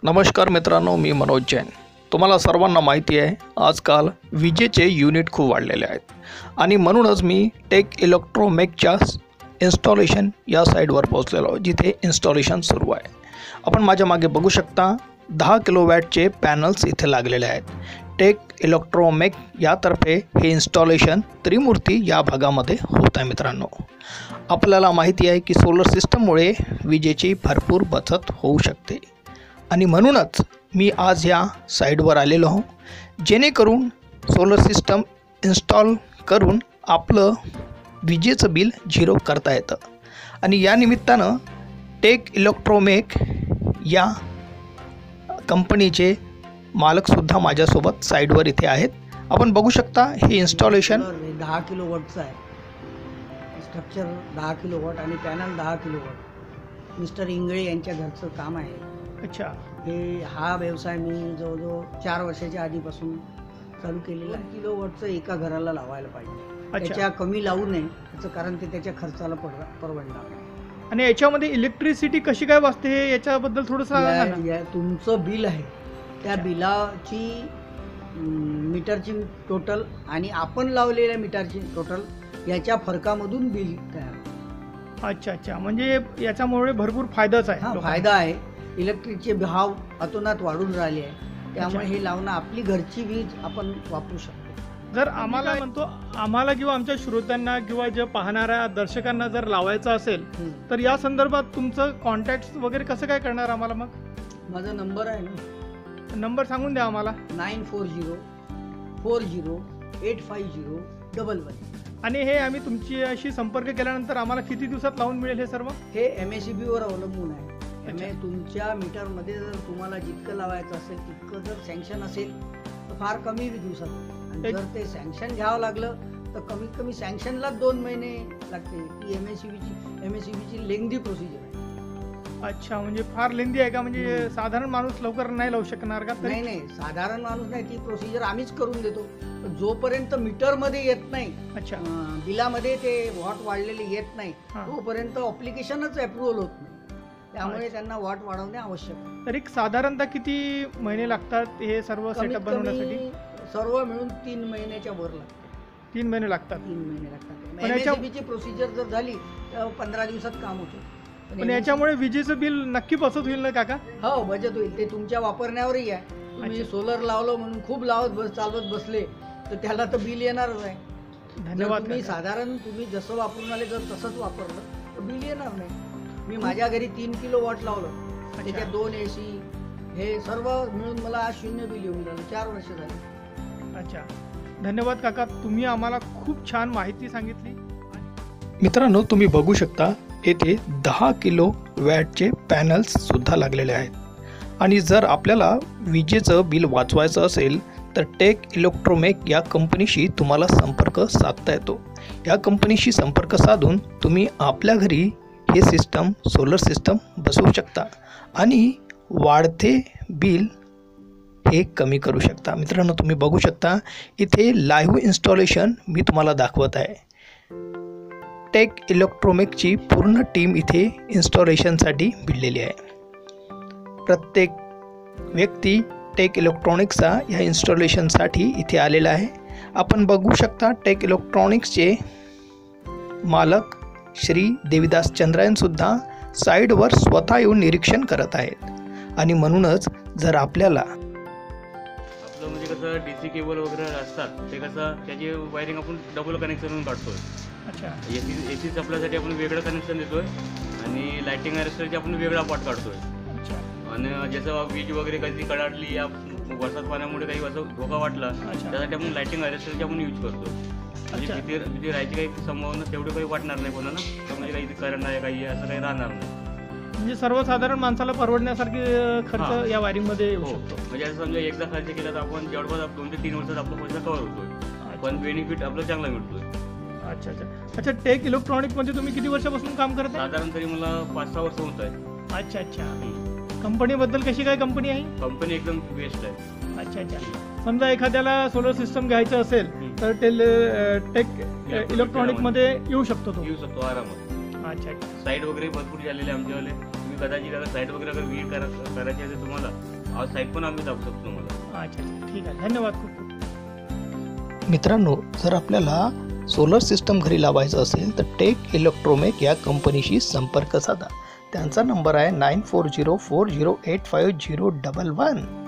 नमस्कार मित्रांनो, मी मनोज जैन। तुम्हाला सर्वांना माहिती आहे आजकाल विजेचे युनिट खूप वाढलेले आहेत आणि म्हणूनच मी टेक इलेक्ट्रोमेकच्या इन्स्टॉलेशन या साईटवर पोहोचलेलो जिथे इन्स्टॉलेशन सुरू आहे। आपण माझ्या मागे बघू शकता 10 किलोवॅटचे पॅनल्स इथे लागलेले आहेत। टेक इलेक्ट्रोमेक यातर्फे हे इन्स्टॉलेशन त्रिमूर्ती या भागामध्ये होत आहे। मित्रांनो, आपल्याला माहिती आहे की सोलर सिस्टममुळे विजेची भरपूर बचत होऊ शकते आणि म्हणूनच मी आज या साईटवर आलेलो आहो जेणेकरून सोलर सिस्टम इन्स्टॉल करून आपलं विजेचं बिल झिरो करता येतं। आणि या निमित्तानं टेक इलेक्ट्रोमेक या कंपनीचे मालकसुद्धा माझ्यासोबत साईटवर इथे आहेत। आपण बघू शकता हे इन्स्टॉलेशन 10 किलोवॉटचं आहे। स्ट्रक्चर 10 किलोवॉट आणि पॅनल 10 किलोवॉट। मिस्टर इंगळे यांच्या घरचं काम आहे। अच्छा, हा व्यवसाय मी जवळजवळ 4 वर्षाच्या आधीपासून चालू केलेला आहे। किलोवॉटचं एका घराला लावायला पाहिजे। त्याच्या कमी लावू नये, त्याचं कारण ते त्याच्या खर्चाला परवडणार नाही। आणि याच्यामध्ये इलेक्ट्रिसिटी कशी काय वाचते हे याच्याबद्दल थोडंसं सांगा ना। तुमचं बिल आहे त्या बिलाची मीटरची टोटल आणि आपण लावलेल्या मीटरची टोटल याच्या फरकामधून बिल तयार होतं। अच्छा, म्हणजे याच्यामुळे भरपूर फायदाच आहे। फायदा आहे। इलेक्ट्रिकचे भाव अतोनात वाढून राहिले आहे, त्यामुळे हे लावणं आपली घरची वीज आपण वापरू शकतो। जर आम्हाला किंवा आमच्या श्रोत्यांना किंवा जे पाहणाऱ्या दर्शकांना जर लावायचं असेल तर या संदर्भात तुमचं कॉन्टॅक्ट वगैरे कसं काय करणार आम्हाला? मग माझा नंबर आहे ना, नंबर सांगून द्या आम्हाला। 9404085011। आणि हे आम्ही तुमच्याशी संपर्क केल्यानंतर आम्हाला किती दिवसात लावून मिळेल हे सर्व? हे MACB वर अवलंबून आहे। तुमच्या मीटरमध्ये जर तुम्हाला जितकं लावायचं असेल तितकं जर सँक्शन असेल तर फार कमी दिवसात, आणि जर ते सँक्शन घ्यावं लागलं तर कमीत कमी सँक्शनला 2 महिने लागते। ती MACBची लेंदी प्रोसिजर आहे। अच्छा, म्हणजे फार लेंदी आहे का? म्हणजे साधारण माणूस लवकर नाही लावू शकणार का? नाही, साधारण माणूस नाही, ती प्रोसिजर आम्हीच करून देतो। जोपर्यंत मीटरमध्ये येत नाही, अच्छा, बिलामध्ये ते वॉट वाढलेले येत नाही तोपर्यंत ॲप्लिकेशनच अप्रूव्हल होत नाही। त्यामुळे त्यांना वॉट वाढवणे आवश्यक आहे। तर एक साधारणतः किती महिने लागतात हे सर्व सेटअप बनवण्यासाठी? सर्व मिळून 3 महिन्याच्या वर लागतात। 3 महिने लागतात। 3 महिने लागतात। MACBची प्रोसिजर जर झाली तर 15 दिवसात काम होतं। पण याच्यामुळे विजेचं बिल नक्की बचत होईल ना काका? हो, बचत होईल। ते तुमच्या वापरण्यावरही आहे। तुम्ही सोलर लावलं म्हणून खूप चालवत बसले तर त्याला तर बिल येणारच आहे। धन्यवाद। तुम्ही जसं वापरून आले जर तसंच वापरलं तर बिल येणार नाही। मी माझ्या घरी 3 किलोवॉट लावलं, त्याच्यात 2 AC हे सर्व मिळून मला आज 0 बिल येऊन राहिलं। 4 वर्ष झाली। अच्छा, धन्यवाद काका, तुम्ही आम्हाला खूप छान माहिती सांगितली। मित्रांनो, तुम्ही बघू शकता येथे 10 किलो वॅटचे पॅनल्स सुद्धा लागलेले आहेत। आणि जर आपल्याला विजेचं बिल वाचवायचं असेल तर टेक इलेक्ट्रोमेक या कंपनीशी तुम्हाला संपर्क साधता येतो। या कंपनीशी संपर्क साधून तुम्ही आपल्या घरी हे सिस्टम सोलर सिस्टम बसवू शकता आणि वाढते बिल हे कमी करू शकता। मित्रांनो, तुम्ही बघू शकता इथे लाईव्ह इन्स्टॉलेशन मी तुम्हाला दाखवत आहे। टेक इलेक्ट्रोमेकची पूर्ण टीम इथे इन्स्टॉलेशनसाठी भिडलेली आहे। प्रत्येक व्यक्ती टेक इलेक्ट्रॉनिक्सचा या इन्स्टॉलेशनसाठी इथे आलेला आहे। आपण बघू शकता टेक इलेक्ट्रॉनिक्सचे मालक श्री देविदास चंद्रायनसुद्धा साईडवर स्वतः येऊन निरीक्षण करत आहेत। आणि म्हणूनच जर आपल्याला म्हणजे कसं DC केबल वगैरे असतात ते कसं त्याची वायरिंग आपण डबल कनेक्शन काढतोय। अच्छा, AC सप्लायसाठी आपण वेगळं कनेक्शन देतोय आणि लाइटिंग अरेस्टरची आपण वेगळा पार्ट काढतोय। अच्छा, आणि जसं वीज वगैरे कधी कडाडली या वरसात पाण्यामुळे काही असं धोका वाटला त्यासाठी आपण लाइटिंग अरेस्टरची आपण यूज करतो। म्हणजे तिथे राहायची काही संभावना तेवढी काही वाटणार नाही कोणाला, म्हणजे काही करंट आहे काही असं काही राहणार नाही। म्हणजे सर्वसाधारण माणसाला परवडण्यासारखे खर्च या वायरिंगमध्ये येऊ शकतो। म्हणजे असं समजा एकदा खर्च केला तर आपण जवळपास 2 ते 3 वर्षात आपला पैसा कव्हर होतोय, पण बेनिफिट आपला चांगला मिळतोय। अच्छा, टेक इलेक्ट्रॉनिक म्हणजे तुम्ही किती वर्षापासून काम करता? साधारण तरी मला 5-6 वर्ष होत आहे। अच्छा, कंपनीबद्दल कशी काय कंपनी आहे? कंपनी एकदम बेस्ट आहे। अच्छा, समजा एखाद्याला सोलर सिस्टम घ्यायचं असेल तर टेक इलेक्ट्रॉनिक मध्ये येऊ शकतो तो? येऊ शकतो आरामात। अच्छा, साईट वगैरे भरपूर झालेले आमच्यावाले, तुम्ही कदाचित अगर साईट वगैरे अगर विजिट करायची असेल तुम्हाला आज साईट पण आम्ही दाखवू शकतो तुम्हाला. अच्छा ठीक आहे, धन्यवाद खूप खूप. मित्रांनो, जर आपल्याला सोलर सिस्टम घरी लावायचं असेल तर टेक इलेक्ट्रोमेक या कंपनीशी संपर्क साधा. त्यांचा नंबर आहे 9404085011.